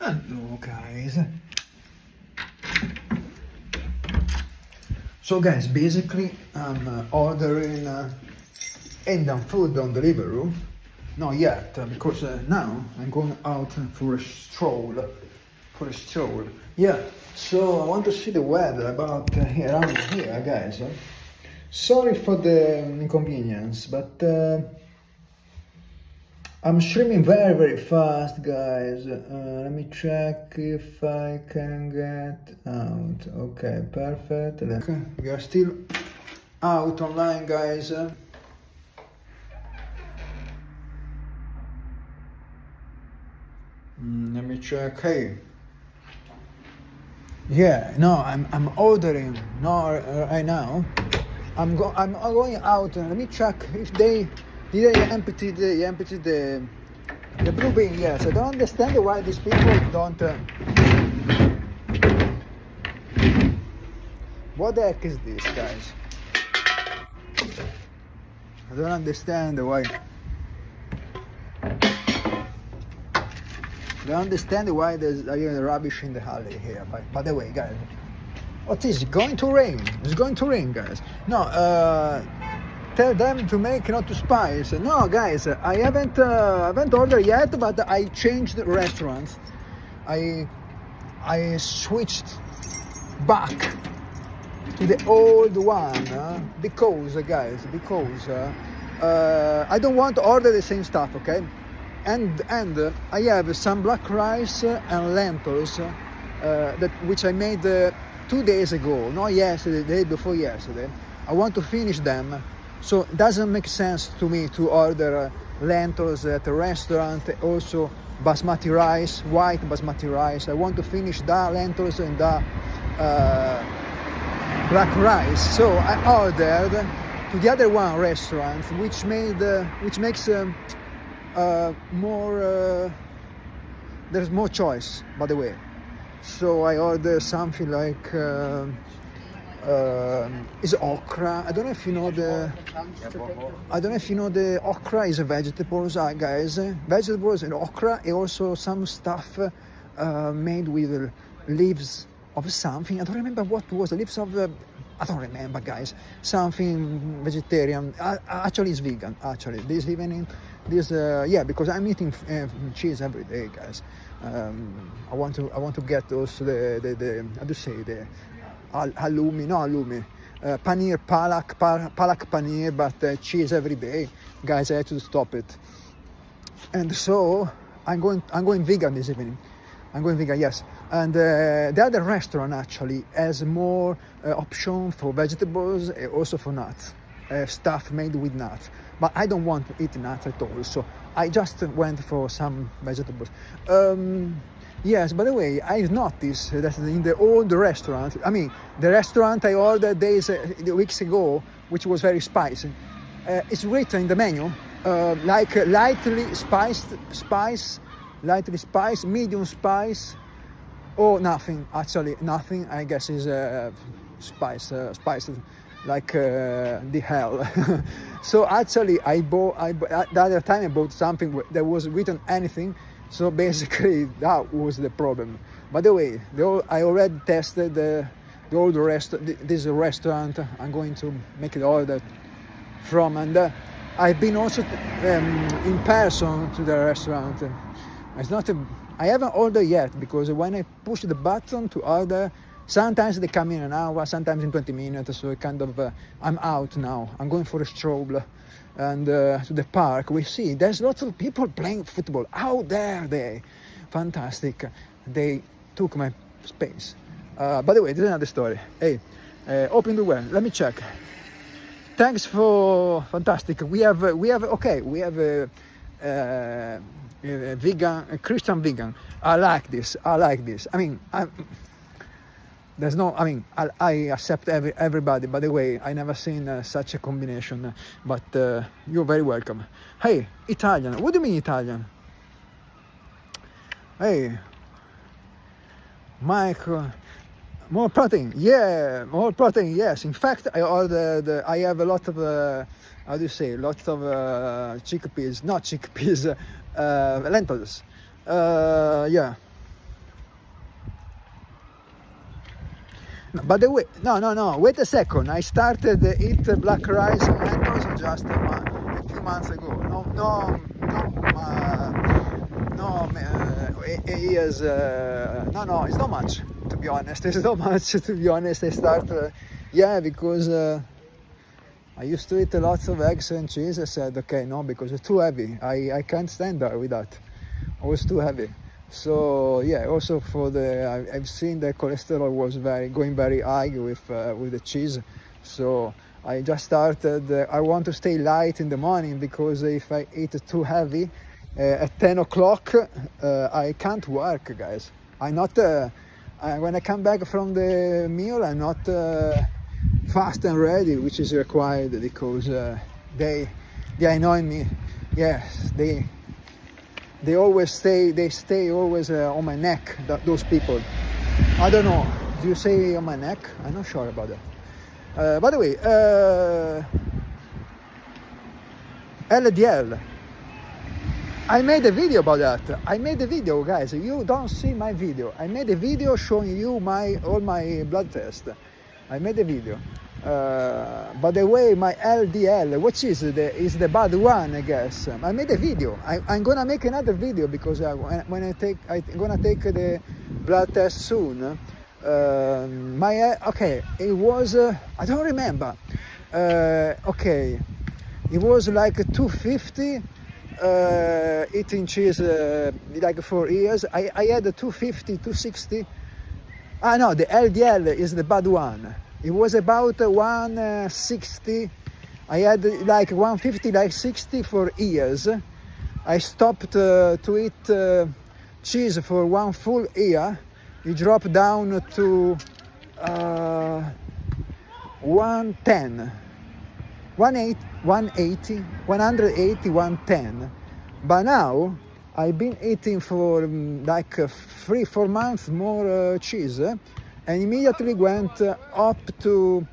Hello guys. So guys, basically I'm ordering Indian food on Deliveroo. Not yet, because now I'm going out for a stroll. Yeah, so I want to see the weather about around here, guys. Sorry for the inconvenience, but I'm streaming very fast, guys. Let me check if I can get out. Okay, perfect. Okay, we are still out online, guys. Let me check. Hey. Yeah, no, I'm ordering. No, right now. I'm going out. Let me check if they empty the blue bin. Yes, I don't understand why these people don't. What the heck is this, guys? I don't understand why. I don't understand why there's rubbish in the alley here. By the way, guys, what is it going to rain? It's going to rain, guys. No, tell them to make not to spice. No, guys, I haven't ordered yet, but I changed restaurants. I switched back to the old one because I don't want to order the same stuff, okay? And I have some black rice and lentils which I made 2 days ago, not yesterday, the day before yesterday. I want to finish them, so it doesn't make sense to me to order lentils at a restaurant. Also basmati rice, white basmati rice. I want to finish the lentils and the black rice. So I ordered to the other one restaurant, which makes more. There's more choice, by the way. So I ordered something like is okra. I don't know if you know the okra is a vegetables, guys. Vegetables and okra, and also some stuff made with leaves of something. I don't remember what was the leaves of. I don't remember, guys. Something vegetarian. Actually, it's vegan. Actually, this evening, yeah, because I'm eating cheese every day, guys. I want to get also the how to say the halloumi, paneer, palak paneer, but cheese every day, guys. I had to stop it, and so I'm going vegan this evening. I'm going vegan, yes. And the other restaurant actually has more option for vegetables and also for nuts, stuff made with nuts. But I don't want to eat nuts at all, so I just went for some vegetables. Yes, by the way, I've noticed that in the old restaurant, the restaurant I ordered weeks ago, which was very spicy, it's written in the menu like lightly spiced, medium spice, or nothing. Actually, nothing. I guess is spiced like the hell. So actually, the other time I bought something that was written anything. So basically, that was the problem. By the way, I already tested this restaurant. I'm going to make the order from, and I've been also in person to the restaurant. I haven't ordered yet because when I push the button to order, sometimes they come in an hour, sometimes in 20 minutes. So I'm out now. I'm going for a stroll and to the park. We see there's lots of people playing football out there. Fantastic. They took my space. By the way, this is another story. Hey, open the well. Let me check. Thanks for fantastic. We have a vegan, a Christian vegan. I like this. I accept everybody. By the way, I never seen such a combination. But you're very welcome. Hey, Italian. What do you mean Italian? Hey, Michael. More protein. Yeah, more protein. Yes. In fact, I have a lot of chickpeas. Not chickpeas. Lentils. Yeah. By the way, no, wait a second. I started eat black rice and lentils just a few months ago. Years. No, it's not much, to be honest. It's not much, to be honest. I start, because I used to eat lots of eggs and cheese. I said, okay, no, because it's too heavy. I can't stand that with that. It was too heavy. So yeah, also for I've seen the cholesterol was going very high with the cheese. So I just started. I want to stay light in the morning, because if I eat too heavy at 10 o'clock, I can't work, guys. I'm not. When I come back from the meal, I'm not fast and ready, which is required, because they annoy me. Yes, they always stay always on my neck, those people. I don't know, do you say on my neck? I'm not sure about that. By the way, LDL, I made a video about that. I made a video, guys. You don't see my video. I made a video showing you all my blood tests. I made a video. By the way, my LDL, which is the bad one, I guess. I made a video. I'm gonna make another video, because I'm gonna take the blood test soon. It was I don't remember. It was like 250. Eating cheese like for years. I had 250, 260. No, the LDL is the bad one. It was about 160. I had like 150, like 60 for years. I stopped to eat cheese for one full year. It dropped down to 110, 180, 110. But now I've been eating for like 3-4 months more cheese, and immediately went up to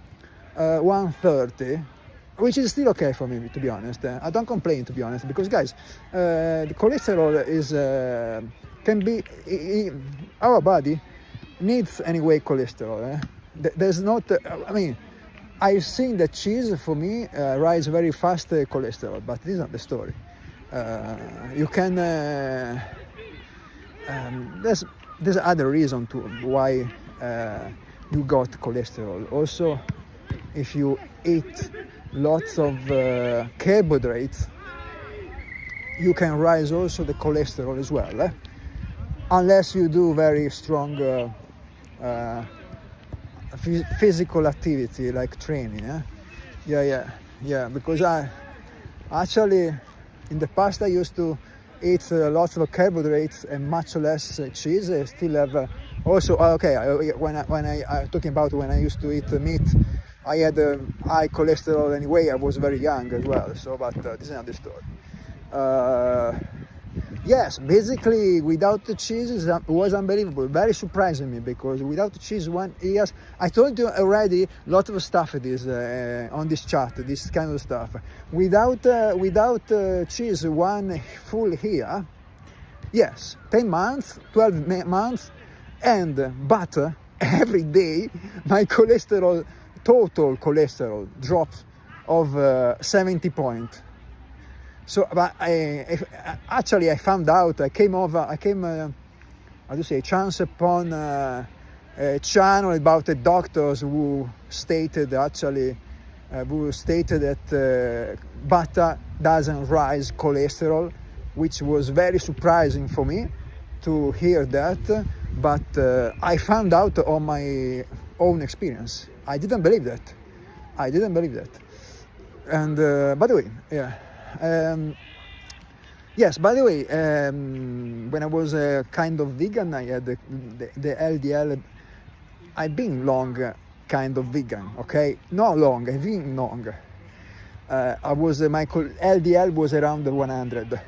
130, which is still okay for me, to be honest. I don't complain, to be honest, because guys, the cholesterol is can be our body needs anyway cholesterol. There's not. I've seen that cheese for me rise very fast cholesterol, but this is not the story. You can. There's other reason to why you got cholesterol. Also, if you eat lots of carbohydrates, you can rise also the cholesterol as well, unless you do very strong physical activity like training. Yeah. Because I actually in the past I used to eat lots of carbohydrates and much less cheese. I still have also when I'm talking about when I used to eat meat, I had high cholesterol anyway. I was very young as well. So, but this is another story. Yes, basically without the cheese it was unbelievable, very surprising me, because without the cheese 1 year, I told you already, a lot of stuff it is on this chart, this kind of stuff. Without cheese 1 full year, yes, 10 months, 12 months, and butter every day, my cholesterol, total cholesterol drops of 70 points. So, but I found out. I came chance upon a channel about the doctors who stated that butter doesn't rise cholesterol, which was very surprising for me to hear that. But I found out on my own experience. I didn't believe that. And by the way, yeah. Yes, by the way, when I was kind of vegan, I had the LDL. I've been long kind of vegan, okay? Not long, I've been long. My LDL was around 100.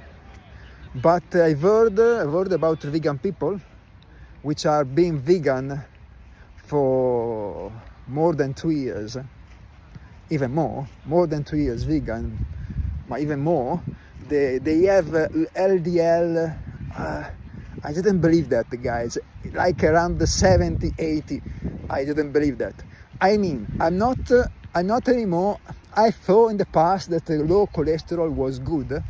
But I've heard about vegan people which are being vegan for more than 2 years, even more than 2 years vegan. Even more, they have LDL, I didn't believe that, guys, like around the 70, 80. I didn't believe that. I mean, I'm not anymore. I thought in the past that low cholesterol was good,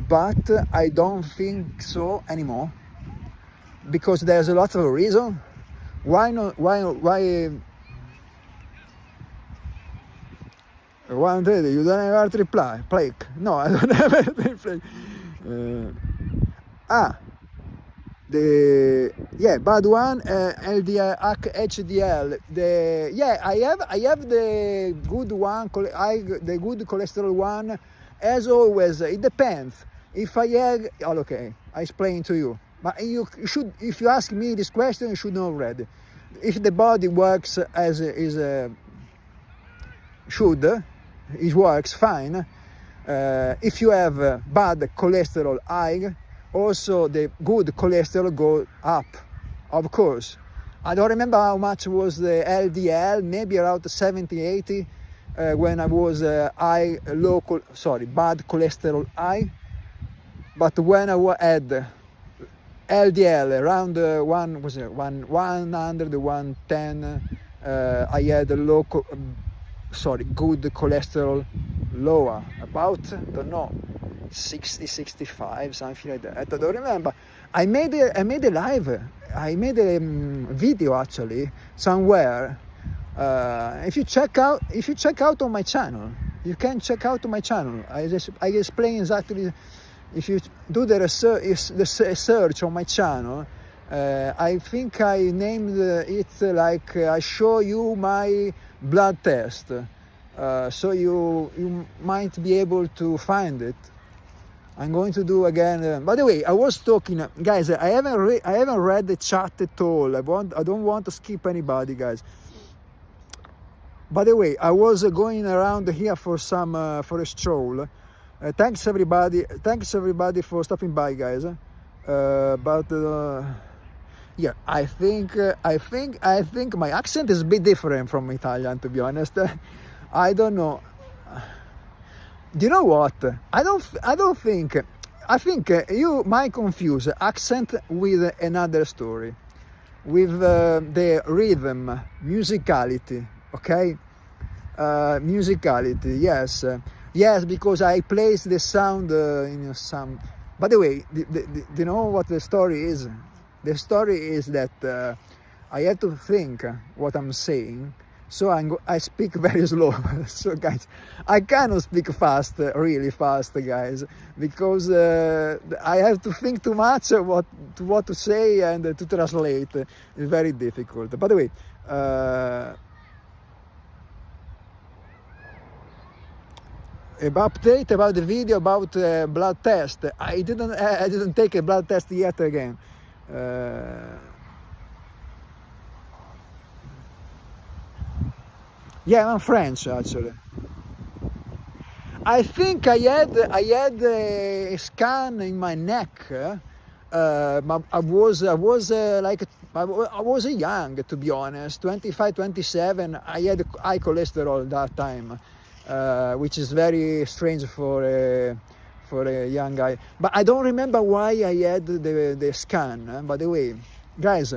but I don't think so anymore, because there's a lot of reason. Why not? Why? 130, you don't have a reply. Plaque. No, I don't have a reply. Bad one, LDL, HDL. I have the good one, the good cholesterol one. As always, it depends. If I have, okay, I explain to you. But you should, if you ask me this question, you should know already. If the body works as is should, it works fine. If you have bad cholesterol high, also the good cholesterol go up, of course. I don't remember how much was the LDL, maybe around 70, 80 when I was bad cholesterol high. But when I had LDL around 100, 110, I had good cholesterol lower, about, don't know, 60, 65, something like that. I don't remember. I made a video actually somewhere. If you check out on my channel, you can check out on my channel. I explain exactly. If you do the search on my channel, I think I named it like I show you my blood test, so you might be able to find it. I'm going to do again. By the way, I was talking, guys. I haven't read the chat at all. I don't want to skip anybody, guys. By the way, I was going around here for a stroll. Thanks everybody for stopping by, guys. Yeah, I think my accent is a bit different from Italian, to be honest. I don't know. Do you know what? I think you might confuse accent with another story, with the rhythm, musicality. Okay, musicality. Yes, because I place the sound in some. By the way, do you know what the story is? The story is that I have to think what I'm saying, so I speak very slow. So guys, I cannot speak fast, really fast, guys, because I have to think too much what to say and to translate. It's very difficult. By the way, update about the video about blood test. I didn't take a blood test yet again. Yeah, I'm French actually. I think I had a scan in my neck. I was young, to be honest, 25, 27. I had high cholesterol that time, which is very strange for a young guy. But I don't remember why I had the scan. By the way, guys,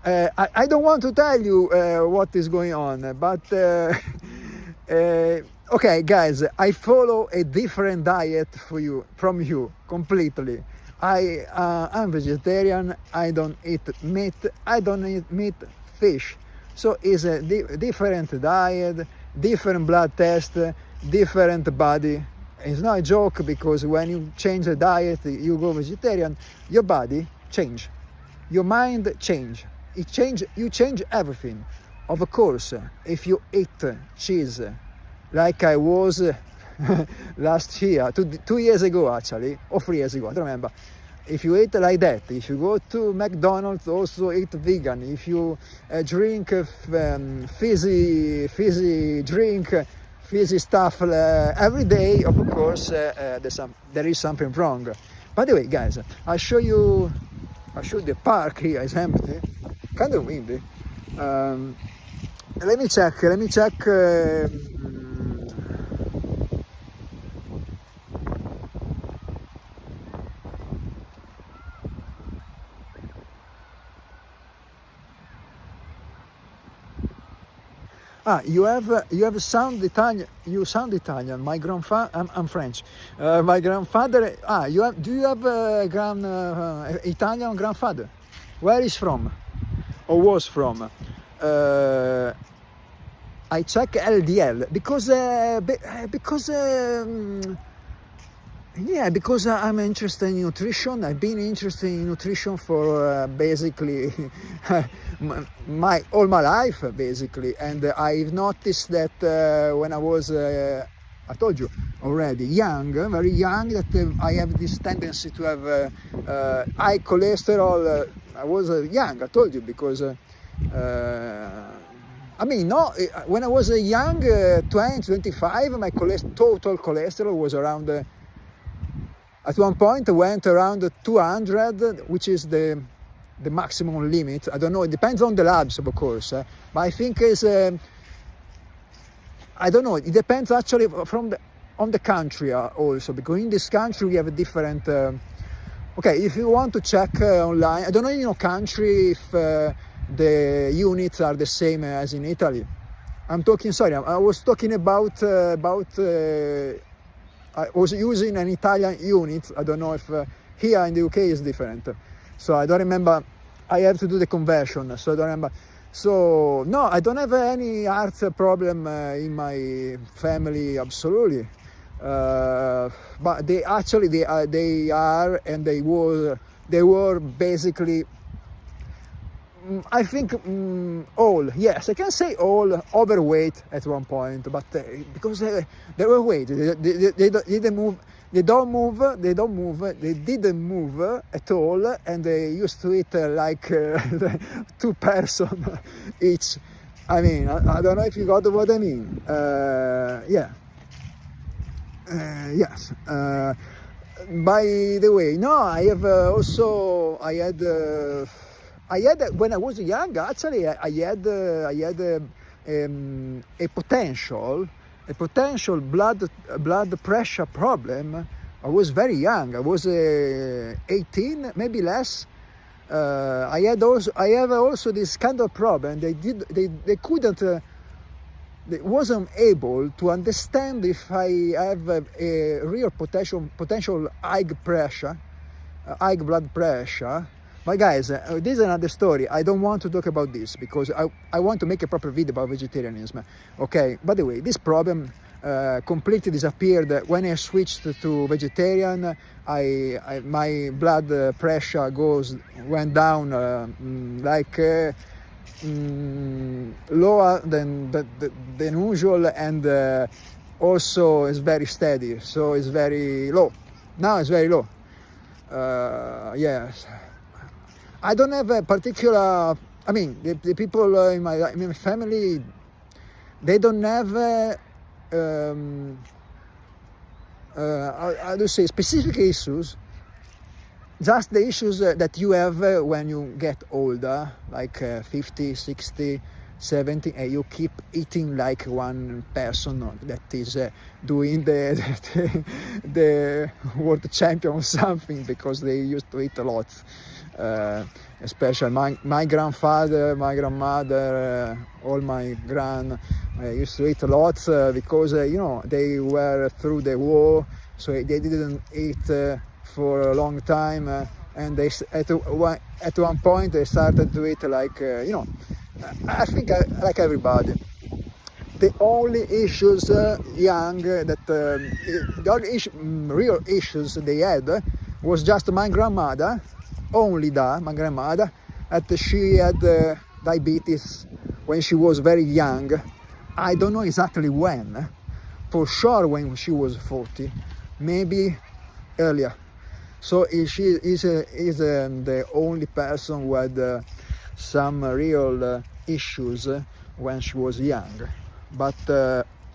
I don't want to tell you what is going on, but okay, guys, I follow a different diet from you completely. I'm vegetarian. I don't eat meat. I don't eat meat, fish. So it's a different diet, different blood test, different body. It's not a joke, because when you change the diet, you go vegetarian, your body change, your mind change. You change everything. Of course, if you eat cheese, like I was last year, 2 years ago actually, or 3 years ago, I don't remember. If you eat like that, if you go to McDonald's, also eat vegan. If you drink fizzy drink, fizzy stuff every day, of course, there is something wrong. By the way, guys, I'll show you the park here is empty, kind of windy. Let me check. You have sound Italian. You sound Italian. My grandfather. I'm French. My grandfather. Do you have a Italian grandfather? Where is from? Or was from? I check LDL because because I'm interested in nutrition. I've been interested in nutrition for basically all my life, basically. And I've noticed that when I was, I told you already, very young, that I have this tendency to have high cholesterol. I was young, I told you, because when I was young, 20, 25, my total cholesterol was around, at one point went around 200, which is the maximum limit. I don't know, it depends on the labs, of course, but I think it's, I don't know, it depends actually on the country also, because in this country we have a different, okay, if you want to check online, I don't know in your country if the units are the same as in Italy. I was talking about I was using an Italian unit. I don't know if here in the UK is different. So I don't remember. I have to do the conversion. So I don't remember. So no, I don't have any heart problem in my family, absolutely. But they are, and they were basically, I think, all, yes, I can say all overweight at one point, but because they were weight, they didn't move, they didn't move at all, and they used to eat like 2 persons each. I mean, I don't know if you got what I mean. Yes. By the way, no, I have I had when I was young. Actually, I had a potential blood pressure problem. I was very young. I was 18, maybe less. I have also this kind of problem. They couldn't. They wasn't able to understand if I have a real potential high blood pressure. But guys, this is another story. I don't want to talk about this because I want to make a proper video about vegetarianism. Okay, by the way, this problem completely disappeared when I switched to vegetarian. My blood pressure went down lower than usual, and also is very steady. So it's very low. Now it's very low. Yes. I don't have a particular, I mean, the people in my family, they don't have, how do you say, specific issues, just the issues that you have when you get older, like 50, 60, 70, and you keep eating like one person that is doing the world champion or something, because they used to eat a lot. Especially my grandfather, my grandmother, all my used to eat a lot because they were through the war, so they didn't eat for a long time, and they at one point they started to eat like I think like everybody. The only issues young that the only real issues they had was just my grandmother. Only that, my grandmother, that she had diabetes when she was very young. I don't know exactly when, for sure when she was 40, maybe earlier. So she is the only person who had some real issues when she was young. But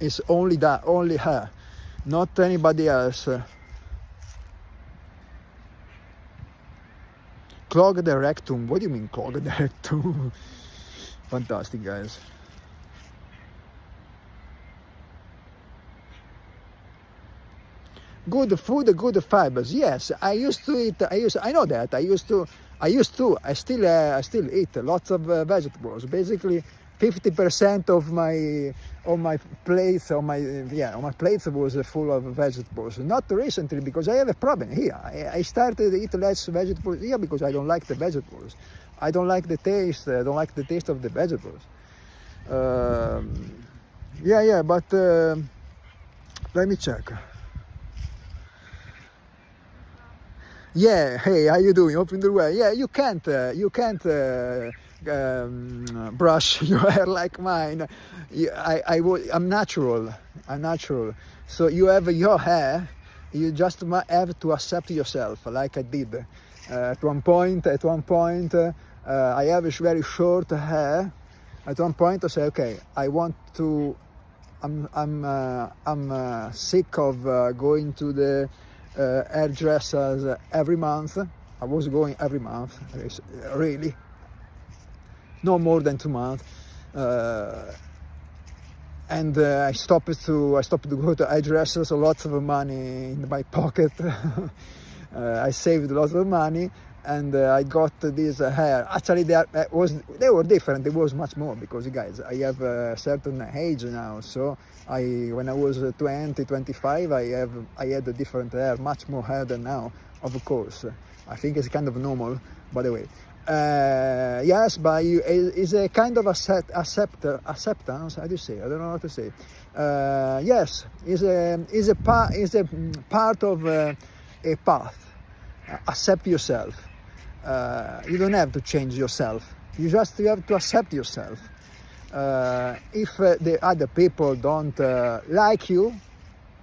it's only that, only her, not anybody else. Clog the rectum. What do you mean clog the rectum? Fantastic, guys. Good food, good fibers. Yes, I used to eat. I know that. I still eat lots of vegetables. Basically, 50% of my plates on my plates was full of vegetables. Not recently, because I have a problem here. I started to eat less vegetables here because I don't like the vegetables. I don't like the taste. I don't like the taste of the vegetables. But let me check. Yeah, hey, how you doing? Hope you're doing well. Yeah, you can't brush your hair like mine. I'm natural. I'm natural. So you have your hair. You just have to accept yourself, like I did. At one point, I have a very short hair. At one point, I say, okay, I want to. I'm sick of going to the hairdressers every month. I was going every month, really, no more than 2 months, and I stopped to go to hairdressers. Lots of money in my pocket. I saved lots of money, and I got this hair. Actually, they were different. There was much more because, guys, I have a certain age now. So when I was 20, 25, I had a different hair, much more hair than now. Of course, I think it's kind of normal. By the way, yes, but it's a kind of acceptance. How do you say? I don't know how to say. Yes, is a part of a path. Accept yourself. You don't have to change yourself. You have to accept yourself. If the other people don't like you,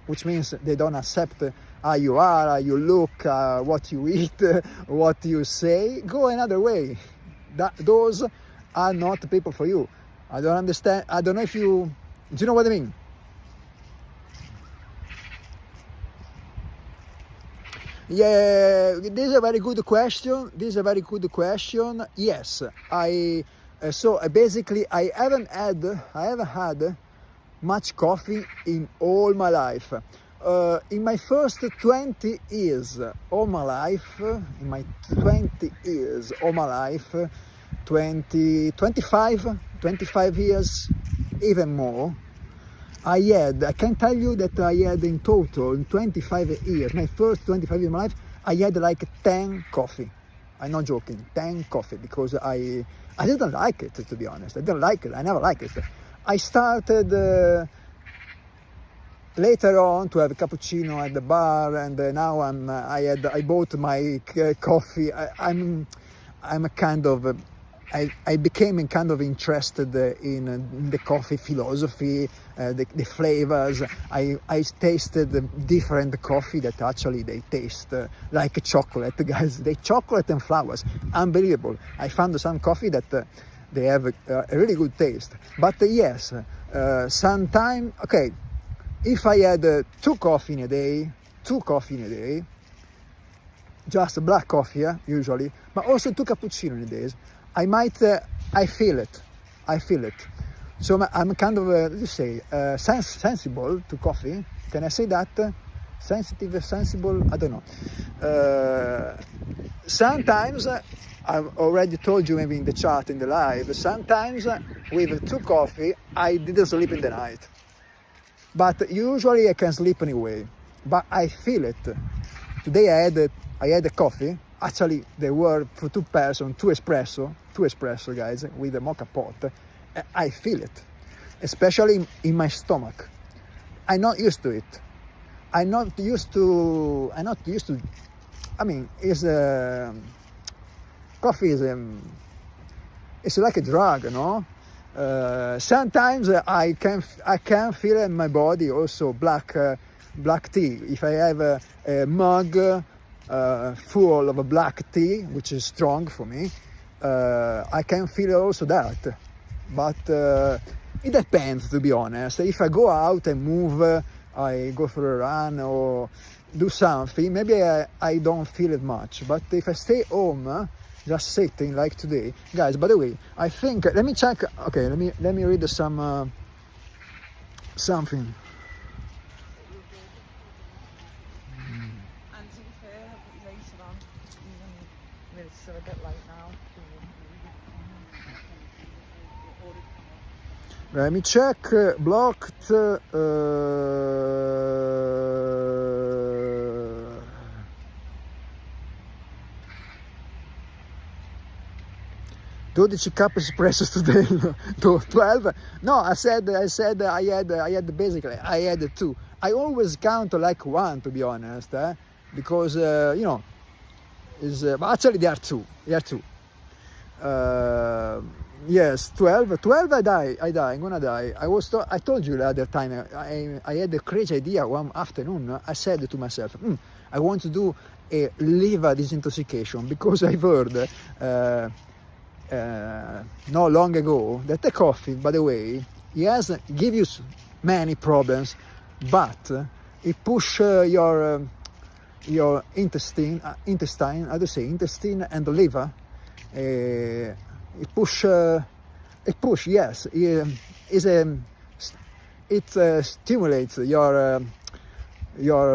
which means they don't accept how you are, how you look, what you eat, what you say, go another way. Those are not people for you. I don't understand. I don't know if do you know what I mean? Yeah, this is a very good question. Yes, basically I haven't had much coffee in all my life. In my first 20 years all my life, 25 years, even more. I can tell you that I had in total, in 25 years, my first 25 years of my life, I had like 10 coffee. I'm not joking, 10 coffee, because I didn't like it, to be honest. I didn't like it, I never liked it. I started later on to have a cappuccino at the bar, and now I bought my coffee. I'm a kind of I became kind of interested in the coffee philosophy, the flavors. I tasted different coffee that actually they taste like chocolate, guys. They chocolate and flowers, unbelievable. I found some coffee that they have a really good taste. But yes, sometimes, okay, if I had 2 coffee in a day, just black coffee usually, but also 2 cappuccino in a day, I feel it. So I'm kind of, sensible to coffee. Can I say that? Sensitive, sensible, I don't know. Sometimes, I've already told you maybe in the chat, in the live, sometimes with 2 coffee, I didn't sleep in the night. But usually I can sleep anyway. But I feel it. Today I had a coffee. Actually, there were for 2 persons, 2 espresso, guys, with a mocha pot. I feel it, especially in my stomach. I'm not used to it. I mean, coffee it's like a drug, no? Sometimes I can feel in my body also black tea. If I have a mug full of a black tea, which is strong for me, I can feel also that. But it depends, to be honest. If I go out and move, I go for a run or do something, maybe I don't feel it much. But if I stay home, just sitting like today, guys, by the way, I think, let me check. Okay, let me read something. And to be fair, later on, even it's still a bit late now. Let me check. Blocked. 12 cup espresso today. To 12. No, I said I had two. I always count like one, to be honest, because is actually there are two. Yes, 12. I die. I'm gonna die. I told you the other time. I had a crazy idea one afternoon. I said to myself, I want to do a liver disintoxication, because I've heard not long ago that the coffee, by the way, give you many problems, but it push your intestine, how to say, intestine and the liver. It stimulates your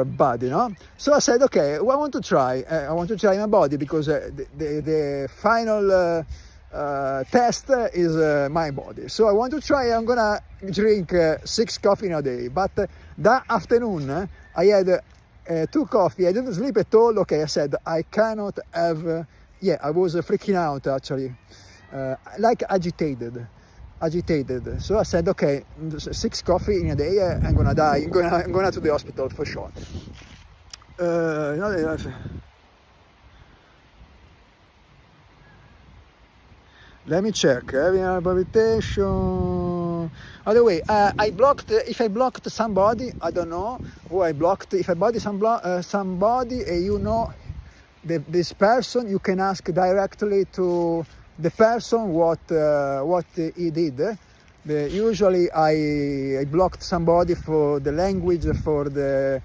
body, no? So I said, okay, I want to try my body, because the final test is my body. So I want to try. I'm gonna drink 6 coffee in a day, but that afternoon I had 2 coffee. I didn't sleep at all. Okay, I said I cannot have. I was freaking out, actually, like agitated. So I said, okay, 6 coffee in a day, I'm gonna die. I'm gonna to the hospital for sure. Let me check. Having a palpitation. By the way, if I blocked somebody, I don't know who I blocked. If I blocked somebody, this person, you can ask directly to the person what he did. Usually I blocked somebody for the language, for the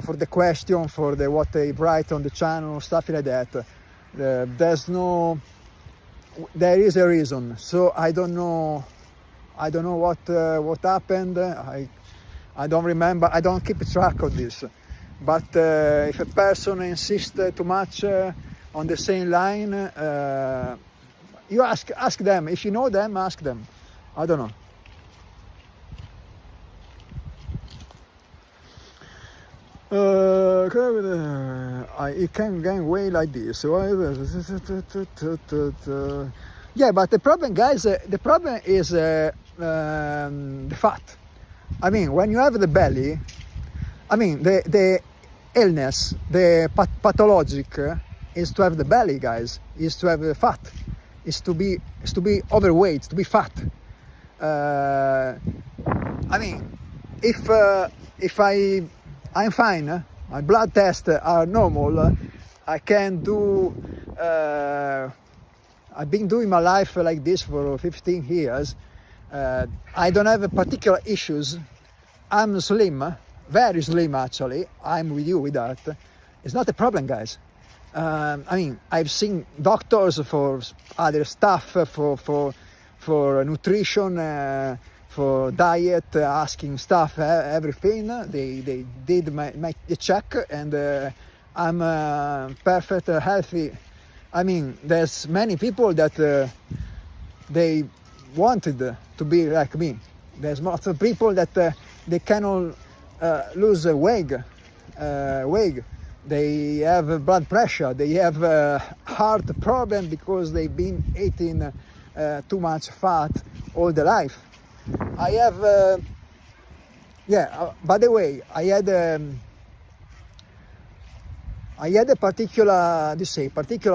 for the question, for the what they write on the channel, stuff like that. There is a reason. So I don't know what happened. I don't remember. I don't keep track of this. But if a person insists too much on the same line, you ask them. If you know them, ask them. I don't know. It can gain weight like this. Yeah, but the problem, guys, the problem is the fat. I mean, when you have the belly, I mean, the illness, the pathologic is to have the belly, guys. Is to have the fat. Is to be overweight, to be fat. I mean, if I'm fine, my blood tests are normal, I can do. I've been doing my life like this for 15 years. I don't have particular issues. I'm slim. Very slim, actually. I'm with you with that. It's not a problem, guys. I mean, I've seen doctors for other stuff, for nutrition, for diet, asking stuff, everything. They did my check, and I'm perfect, healthy. I mean, there's many people that they wanted to be like me. There's lots of people that they cannot lose weight. They have blood pressure. They have heart problem because they've been eating too much fat all their life. I have, by the way, I had a particular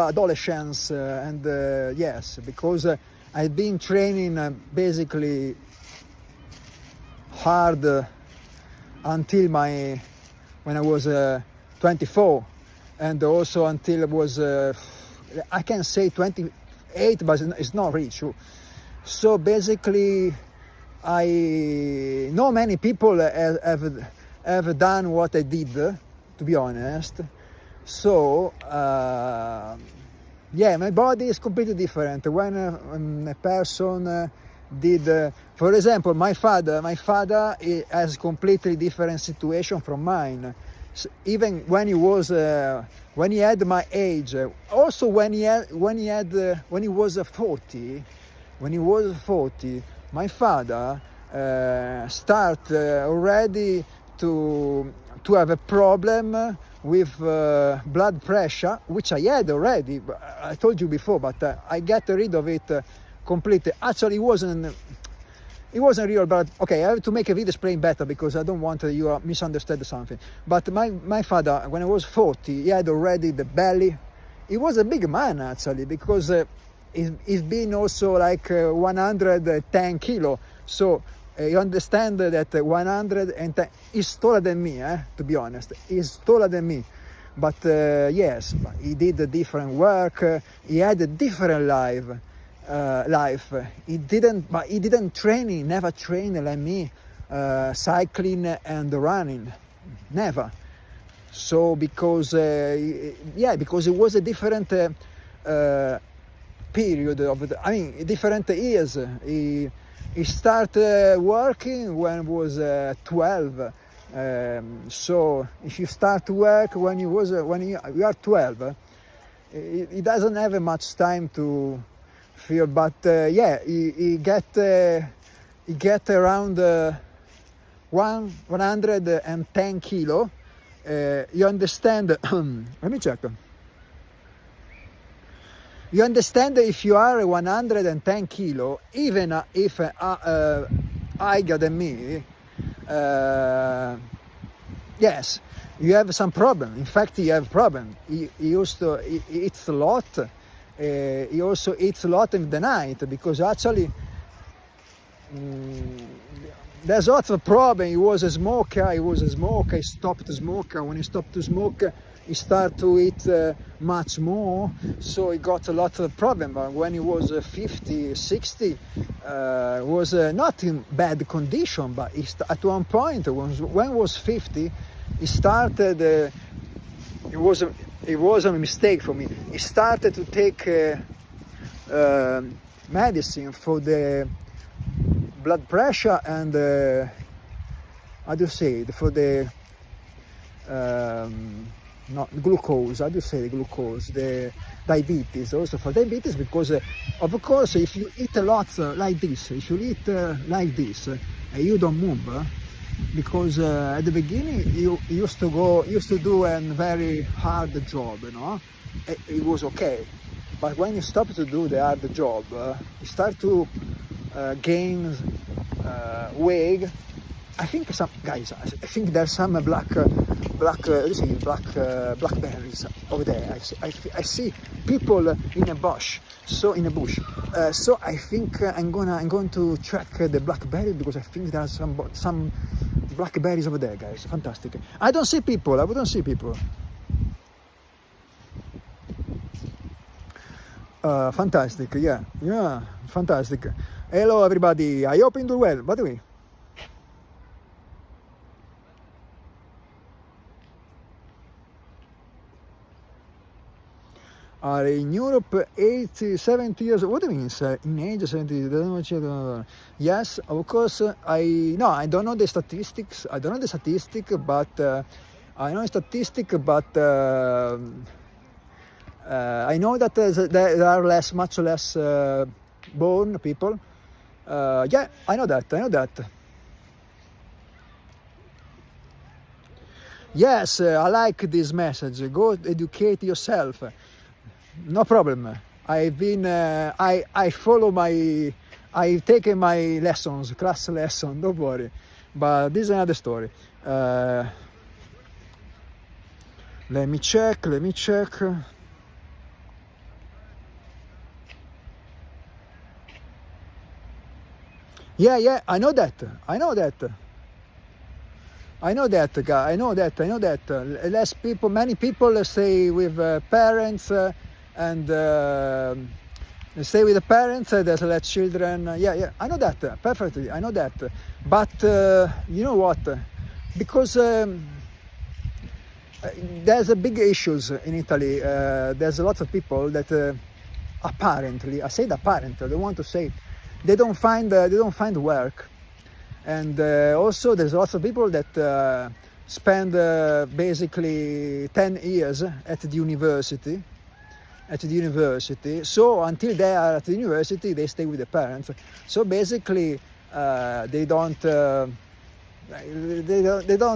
adolescence, and yes, because I've been training basically hard until when I was 24, and also until I was I can say 28, but it's not really true. So basically, I know many people have done what I did, to be honest. So my body is completely different. When a person did, for example, my father has completely different situation from mine. So even when he had my age, also when he was 40, when he was 40, my father start already to have a problem with blood pressure, which I had already. I told you before, but I got rid of it completely. Actually, it wasn't real, but okay, I have to make a video explain better because I don't want you to misunderstand something. But my father, when I was 40, he had already the belly. He was a big man actually, because he's been also like 110 kilo. So you understand that 110, he's taller than me, to be honest. He's taller than me. But yes, he did a different work. He had a different life. He didn't train. He never trained like me, cycling and running, never. So because it was a different period of different years. He started working when he was 12. So if you start to work when you are 12, he doesn't have much time to feel. But he get around 110 kilo. You understand? Let me check. You understand, if you are 110 kilo, even if higher than me, yes, you have some problem. In fact, you have problem. He used to eat a lot. He also eats a lot in the night, because actually there's lots of problem. He was a smoker. He stopped to smoke. When he stopped to smoke, he started to eat much more. So he got a lot of problem. But when he was 50, 60, was not in bad condition. But at one point, when he was 50, he started. It was a mistake for me. He started to take medicine for the blood pressure and how do you say it? For the not glucose. How do you say the glucose? The diabetes, also for diabetes, because of course if you eat a lot like this, and you don't move, because at the beginning you used to do a very hard job, it was okay, but when you stop to do the hard job, you start to gain weight. I think there's some blackberries over there. I see people in a bush. So I think I'm going to check the blackberry, because I think there's some blackberries over there, guys. Fantastic. I wouldn't see people. Fantastic. Yeah, fantastic. Hello everybody. I hope you do well. By the way. Are in Europe 80, 70 years. What do you mean, sir? In age 70? Yes, of course. I don't know the statistics. But I know that there are much less born people. Yeah, I know that. Yes, I like this message. Go educate yourself. No problem. I've been. I follow I've taken my class lesson. Don't worry. But this is another story. Let me check. Yeah. I know that, guy. I know that. Many people stay with parents. And stay with the parents, there's less children. Yeah, I know that perfectly. I know that. But you know what? Because there's a big issues in Italy. There's a lot of people that apparently, I said apparently, I don't want to say, they don't find work, and also there's lots of people that spend basically 10 years at the university. at the university. So until they are at the university, they stay with the parents. So basically, they don't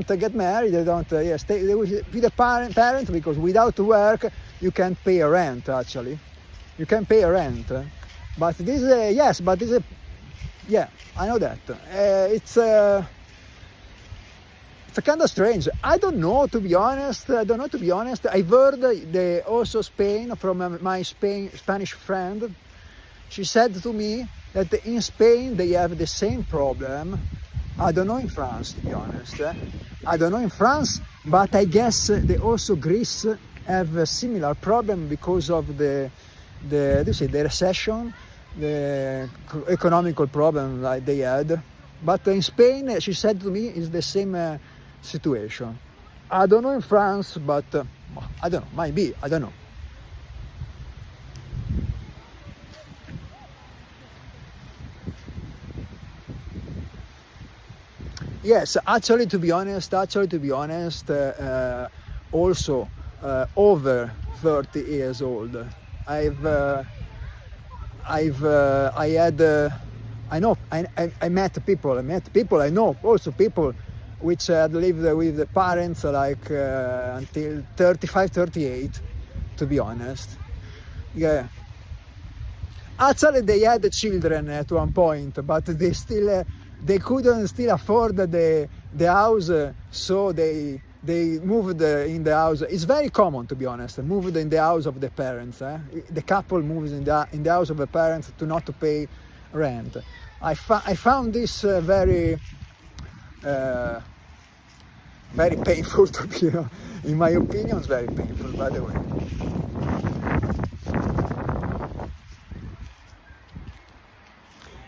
get married. They don't stay with the parent because without work you can't pay a rent. Actually, you can pay a rent. But this I know that it's a kind of strange. I don't know to be honest. I've heard also Spain from my Spanish friend. She said to me that in Spain they have the same problem. I don't know in France, to be honest. I don't know in France, but I guess they also Greece have a similar problem because of the recession, the economical problem like they had. But in Spain, she said to me, is the same situation. I don't know in France, but I don't know, might be, I don't know. Yes, actually to be honest, also over 30 years old. I met people. I know also people which had lived with the parents like until 35, 38. To be honest, yeah. Actually, they had children at one point, but they couldn't still afford the house, so they moved in the house. It's very common, to be honest, moved in the house of the parents. The couple moves in the house of the parents to not to pay rent. I found this very painful to be, in my opinion, it's very painful, by the way.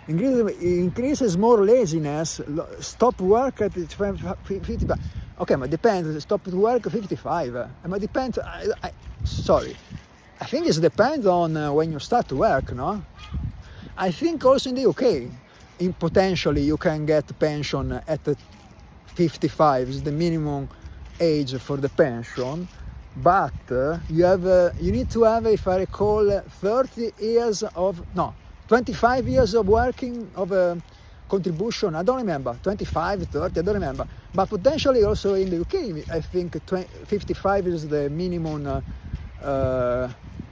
Increases more laziness, stop work at 55. Okay, but depends, stop work at 55. But depends, sorry. I think it depends on when you start to work, no? I think also in the UK, potentially you can get pension at 55, is the minimum age for the pension. But you need to have, if I recall, 25 years of working, of contribution, I don't remember, 25, 30, I don't remember. But potentially also in the UK, I think 55 is the minimum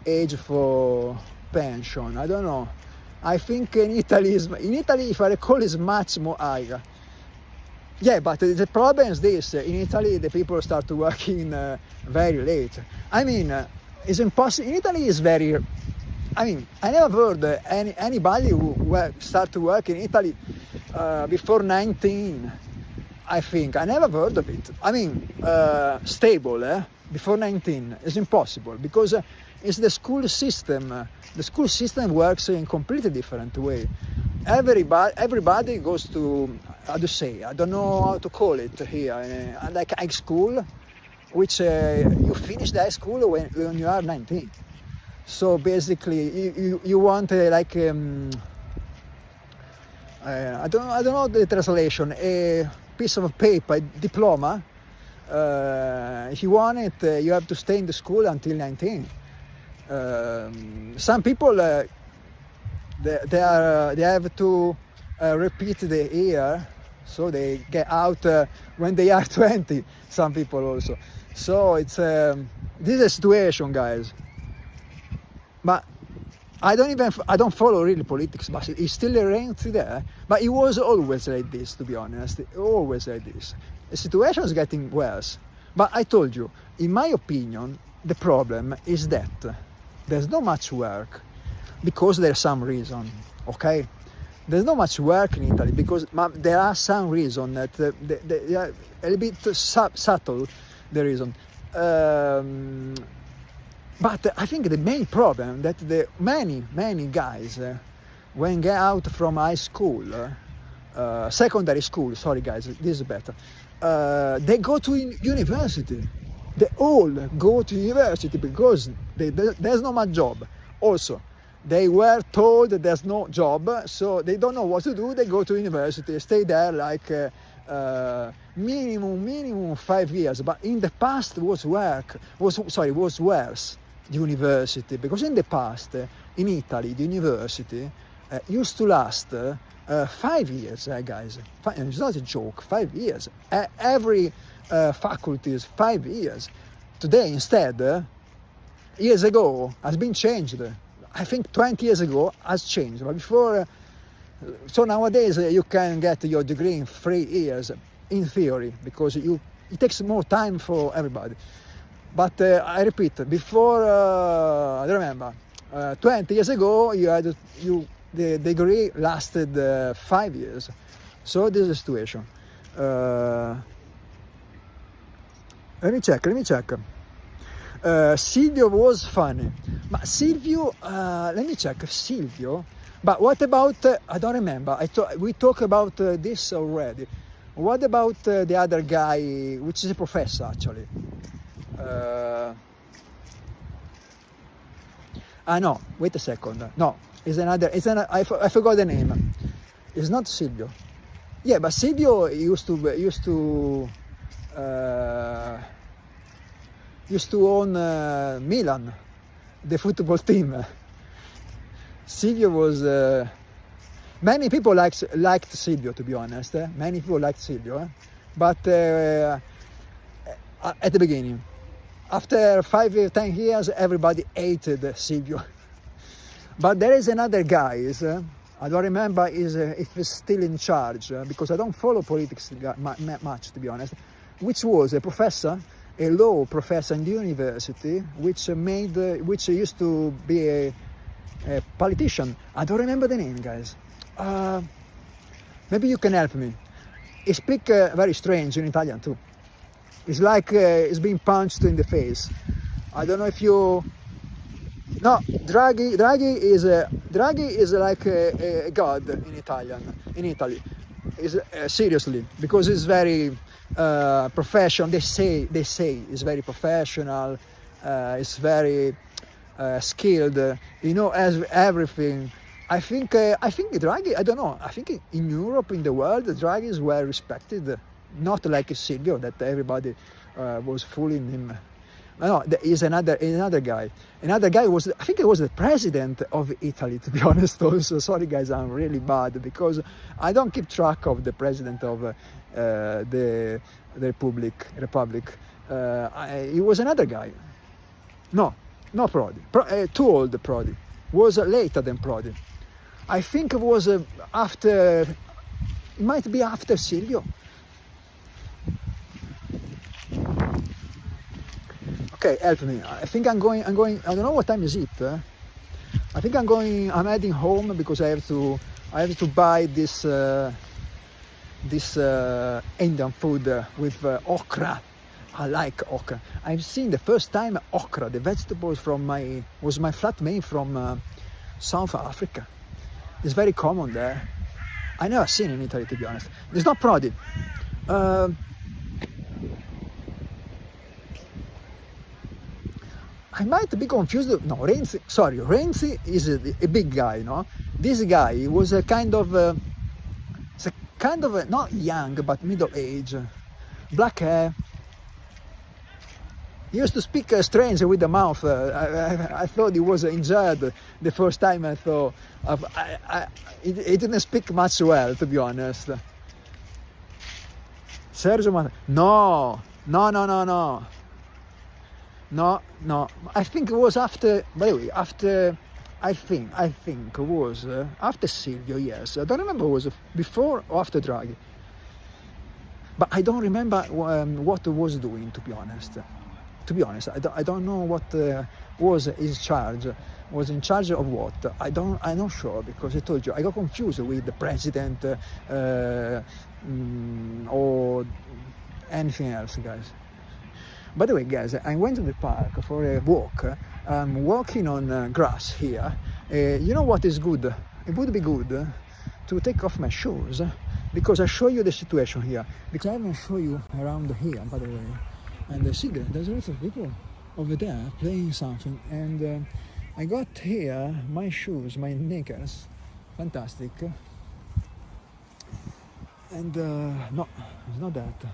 age for pension. I don't know. I think in Italy, if I recall, is much more higher. Yeah, but the problem is this. In Italy, the people start to working very late. I mean, it's impossible. In Italy, is very... I never heard anybody who start to work in Italy before 19, I think. I never heard of it. Stable, before 19 is impossible because it's the school system. The school system works in a completely different way. Everybody goes to, how to say, I don't know how to call it here, like high school, which you finish the high school when you are 19. So basically, you want I don't know the translation, a piece of paper, a diploma. If you want it, you have to stay in the school until 19. Some people they have to repeat the year, so they get out when they are 20. Some people also. So it's this is a situation, guys. But I don't follow really politics, but it's still around there. But it was always like this, to be honest. Always like this. The situation is getting worse. But I told you, in my opinion, the problem is that there's not much work because there's some reason, okay? There's not much work in Italy because there are some reason that they are a little bit subtle, the reason. But I think the main problem that the many guys when get out from high school, secondary school, sorry guys, this is better, they go to university. They all go to university because there's no much job. Also, they were told that there's no job, so they don't know what to do. They go to university, stay there like minimum 5 years. But in the past was worse. university, because in the past, in Italy, the university used to last 5 years, guys. It's not a joke, 5 years. Every faculty is 5 years. Today, instead, years ago, has been changed. I think 20 years ago has changed. But before, so nowadays you can get your degree in 3 years, in theory, because it takes more time for everybody. But I repeat, before, I don't remember, 20 years ago, the degree lasted 5 years. So this is the situation. Let me check. Silvio was funny. But Silvio, let me check. Silvio. But what about, I don't remember. We talked about this already. What about the other guy, which is a professor actually? No, wait a second. No, I forgot the name. It's not Silvio. Yeah, but Silvio used to own Milan, the football team. Silvio was. Many people liked Silvio, to be honest. Many people liked Silvio, but at the beginning, after 5 or 10 years, everybody hated Silvio. But there is another guy. I don't remember if he's still in charge, because I don't follow politics much, to be honest. Which was a professor, a law professor in the university, which used to be a politician. I don't remember the name, guys. Maybe you can help me. He speaks very strange in Italian too. It's like he's being punched in the face. I don't know if you. No, Draghi is like a god in Italy. Is seriously, because he's very professional. They say he's very professional. He's very skilled. He knows everything. I think Draghi. I don't know. I think in Europe, in the world, Draghi is well respected. Not like Silvio, that everybody was fooling him. No, there is another guy. Another guy was, I think he was the president of Italy, to be honest. Also, sorry guys, I'm really bad because I don't keep track of the president of the republic. He was another guy. No, not Prodi. Too old Prodi. Was later than Prodi. I think it was after. It might be after Silvio. Okay, help me. I think I'm going. I don't know what time is it. I think I'm heading home because I have to buy this Indian food with okra. I like okra. I've seen the first time okra, the vegetables was my flatmate from South Africa. It's very common there. I never seen it in Italy, to be honest. It's not Prodi. I might be confused. No, Renzi. Sorry, Renzi is a big guy, no? This guy was a kind of not young but middle age, black hair. He used to speak strange with the mouth. I thought he was injured the first time. I thought he didn't speak much well, to be honest. Sergio Mattarella. No. I think it was after. By the way, after. I think it was after Silvio. Yes, I don't remember. It was before or after Draghi. But I don't remember what he was doing. To be honest, I don't know what was his charge. Was in charge of what? I'm not sure, because I told you I got confused with the president or anything else, guys. By the way, guys, I went to the park for a walk. I'm walking on grass here. You know what is good? It would be good to take off my shoes, because I show you the situation here. Because I haven't shown you around here, by the way. And see, there's a lot of people over there playing something. And I got here my shoes, my sneakers. Fantastic. And no, it's not that.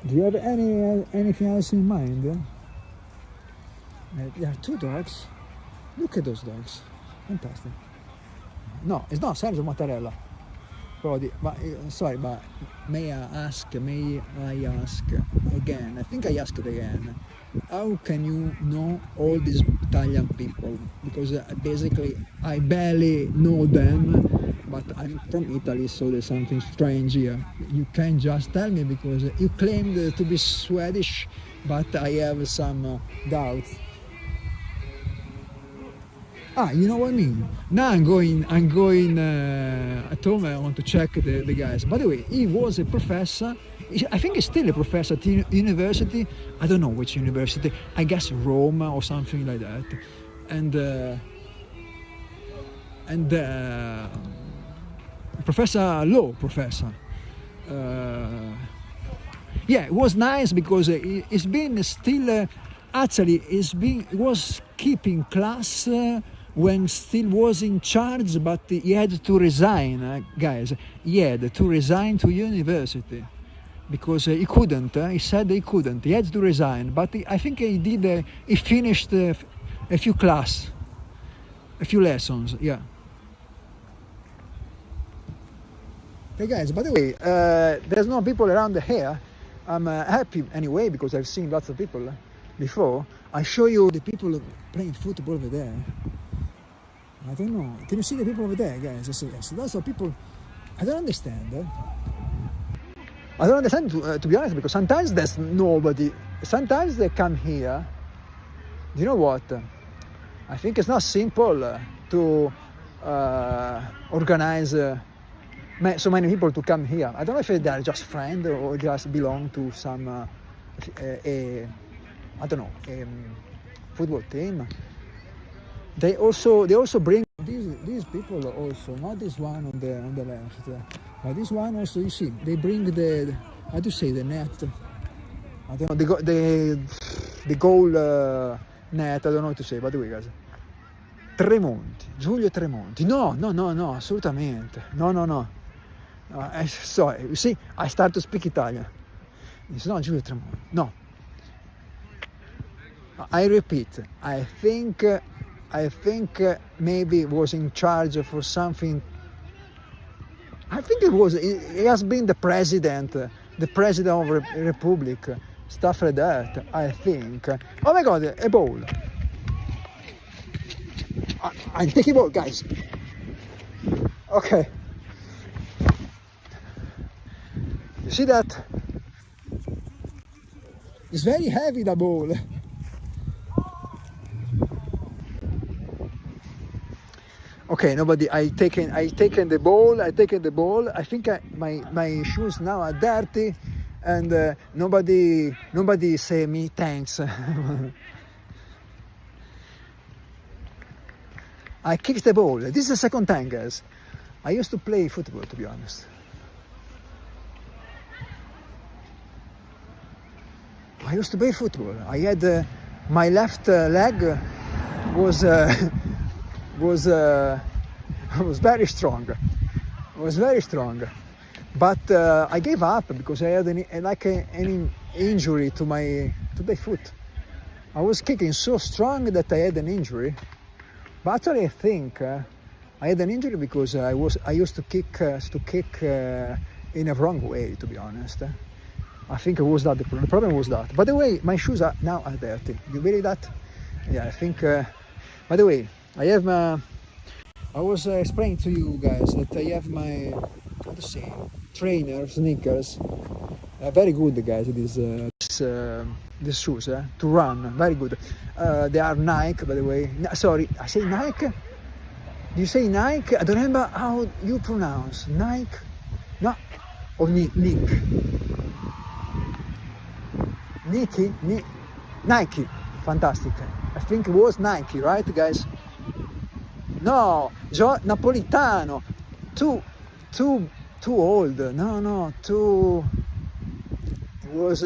Do you have anything else in mind? There are two dogs. Look at those dogs. Fantastic. No, it's not Sergio Mattarella. Probably, but sorry, but may I ask again? I think I asked again. How can you know all these Italian people? Because basically I barely know them, but I'm from Italy, so there's something strange here. You can't just tell me because you claimed to be Swedish, but I have some doubts. Ah, you know what I mean? Now I'm going at home. I want to check the guys. By the way, he was a professor. I think he's still a professor at university. I don't know which university. I guess Rome or something like that. And law professor. Yeah, it was nice because it's been still was keeping class. When still was in charge, but he had to resign, guys. He had to resign to university because he couldn't. He said he couldn't. He had to resign, but I think he did. He finished a few lessons. Yeah. Hey guys, by the way, there's no people around here. I'm happy anyway because I've seen lots of people before. I show you the people playing football over there. I don't know. Can you see the people over there, guys? Yes. Lots of people. I don't understand. I don't understand, to be honest, because sometimes there's nobody. Sometimes they come here. Do you know what? I think it's not simple to organize so many people to come here. I don't know if they are just friends or just belong to some, I don't know, football team. They also bring these people also, not this one on the left, but this one also. You see, they bring the, how do you say, the net? I don't know, the goal net. I don't know what to say. By the way, guys, Giulio Tremonti. No, assolutamente. No. Sorry, you see, I start to speak Italian. It's not Giulio Tremonti. No. I repeat. I think maybe was in charge for something. I think he has been the president of the Republic, stuff like that, I think. Oh my God, a ball. I'm taking ball, guys. Okay. You see that? It's very heavy, the ball. Okay, nobody. I taken the ball. I think my shoes now are dirty, and nobody say me thanks. I kicked the ball. This is the second time, guys. I used to play football, to be honest. I used to play football. I had my left leg was very strong. But I gave up because I had an injury to my foot. I was kicking so strong that I had an injury. But actually, I think I had an injury because I used to kick in a wrong way. To be honest, I think it was that the problem was that. By the way, my shoes are dirty. You believe that? Yeah, I think. By the way, I was explaining to you guys that I have my, how to say, trainer sneakers. Very good, guys. These shoes to run. Very good. They are Nike, by the way. Sorry, I say Nike. Do you say Nike? I don't remember how you pronounce Nike. No, or Nick. Nike. Fantastic. I think it was Nike, right, guys? No, Napolitano. Too old. No, too. It was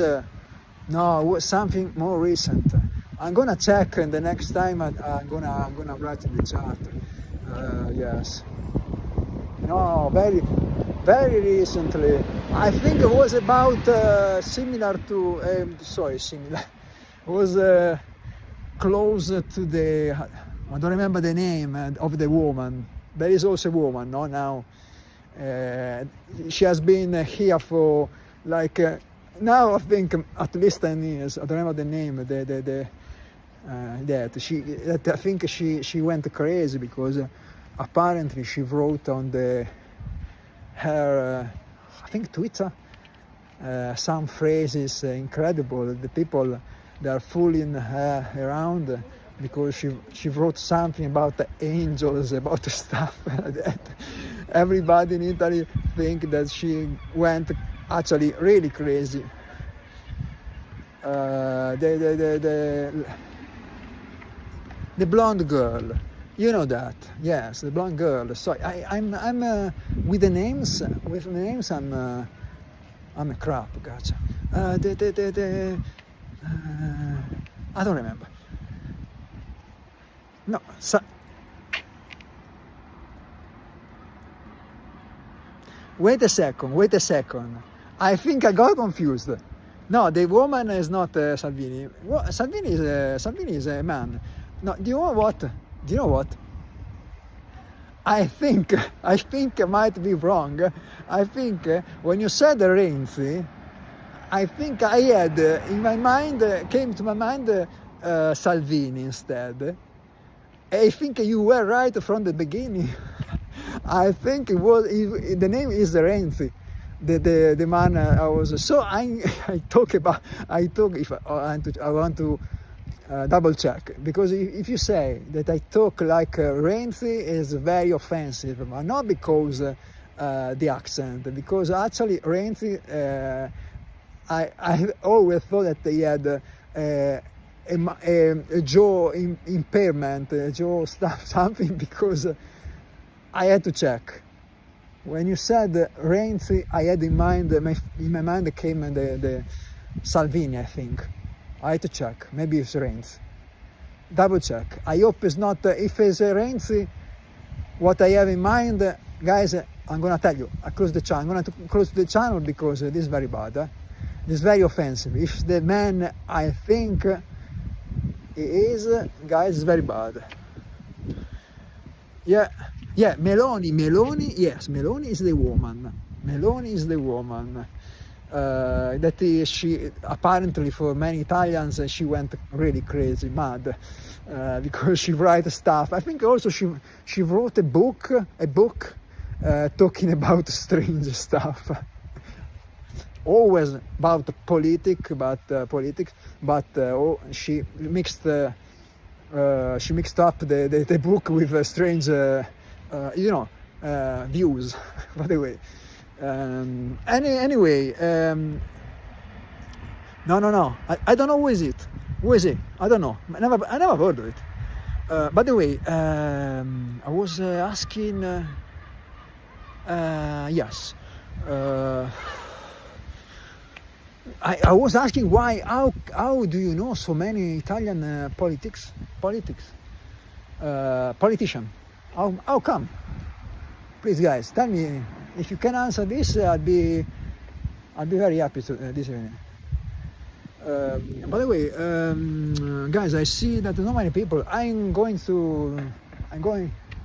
something more recent. I'm gonna check, and the next time I'm gonna write in the chat. Yes. No, very. very recently. I think it was about similar to, similar. It was close to the, I don't remember the name of the woman. There is also a woman, no, now. She has been here for like, now I think at least 10 years. I don't remember the name, that I think she went crazy because apparently she wrote on her I think Twitter some phrases incredible. The people, they are fooling her around because she wrote something about the angels, about the stuff that everybody in Italy think that she went actually really crazy. The blonde girl, you know that, yes, the blonde girl. So I'm with the names, I'm a crap, gotcha. I don't remember. No, wait a second. I think I got confused. No, the woman is not Salvini. Salvini is a man. No, do you know what? I think I might be wrong. I think when you said Renzi, I think I had in my mind, came to my mind Salvini instead. I think you were right from the beginning. I think the name is Renzi. The man I was, so I talk if I want to double check, because if you say that I talk like Renzi is very offensive, but not because the accent, because actually Renzi, I always thought that he had a jaw impairment, a jaw stuff, something, because I had to check. When you said Renzi, I had in mind, in my mind came the Salvini, I think. I had to check. Maybe it's Renzi. Double check. I hope it's not, if it's Renzi, what I have in mind, guys, I'm going to tell you, I close the channel. I'm going to close the channel because this is very bad. This is very offensive. If the man I think he is, guys, it's very bad. Yeah, Meloni, yes, Meloni is the woman. That she apparently, for many Italians, she went really crazy, mad, because she writes stuff. I think also she wrote a book talking about strange stuff. Always about politics, but she mixed up the book with strange, views. By the way, anyway, no. I don't know who is it. I don't know. I never heard of it. By the way, I was asking. Yes. I was asking why, how do you know so many Italian politician? How come? Please, guys, tell me if you can answer this. I'll be very happy to this evening. By the way, guys, I see that not many people. I'm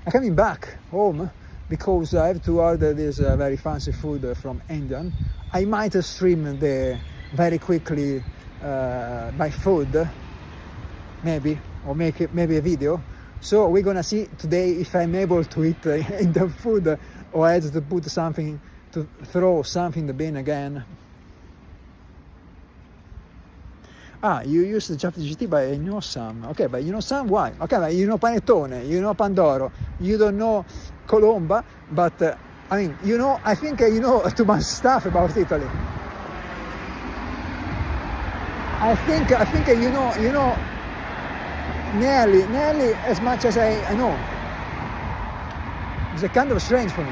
coming back home because I have to order this very fancy food from Indian. I might stream very quickly my food, maybe, or make a video. So we're gonna see today if I'm able to eat Indian food, or I had to put something, to throw something in the bin again. You use the ChatGPT, but you know some. Okay, but you know some, why? Okay, but you know Panettone, you know Pandoro, you don't know Colomba, but I mean, I think you know too much stuff about Italy. I think you know nearly as much as I know. It's a kind of strange for me.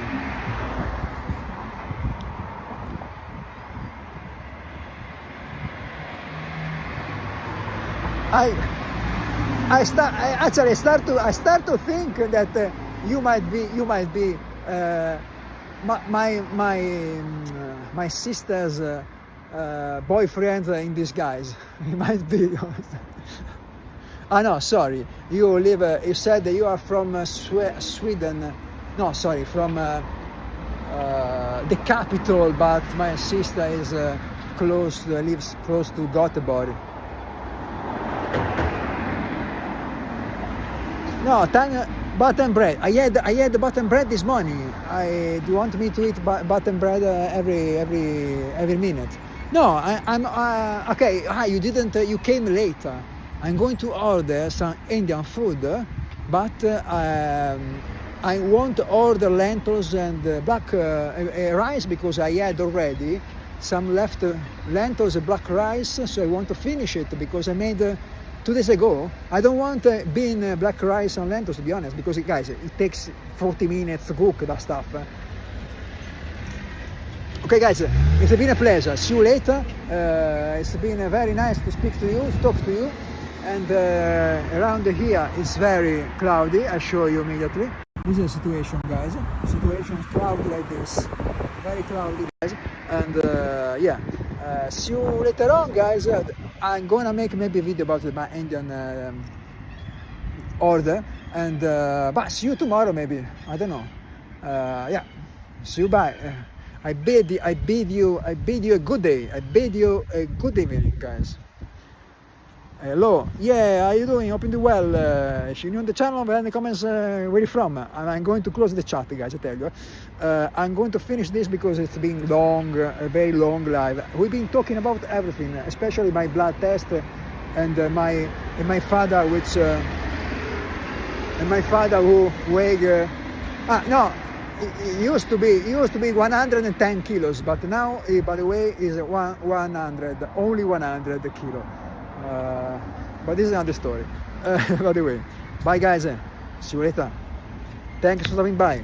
I start to think that you might be my sister's boyfriend in disguise. He might be. Ah no, sorry. You live. You said that you are from Sweden. No, sorry, from the capital. But my sister is lives close to Gothenburg. No, button bread. I had the button bread this morning. Do you want me to eat button bread every minute? No, I'm okay. You didn't. You came later. I'm going to order some Indian food, but I won't order lentils and black rice because I had already some left lentils and black rice. So I want to finish it because I made 2 days ago. I don't want bean black rice and lentils, to be honest, because guys, it takes 40 minutes to cook that stuff. Okay guys, it's been a pleasure. See you later. It's been very nice to speak to you, to talk to you. And around here it's very cloudy. I'll show you immediately. This is the situation, guys. The situation is cloudy like this. Very cloudy, guys. And yeah, see you later on, guys. I'm gonna make maybe a video about my Indian order. And but see you tomorrow, maybe. I don't know. Yeah. See you. Bye. I bid you a good day. I bid you a good evening, guys. Hello, yeah, how are you doing? Hope you do well. If you're new on the channel, write in the comments where you're from. And I'm going to close the chat, guys, I tell you. I'm going to finish this because it's been long, a very long live. We've been talking about everything, especially my blood test and my father, who weighed. He used to be 110 kilos, but now, by the way, is 100, only 100 kilo. But this is another story. By the way, bye guys. See you later. Thanks for stopping by.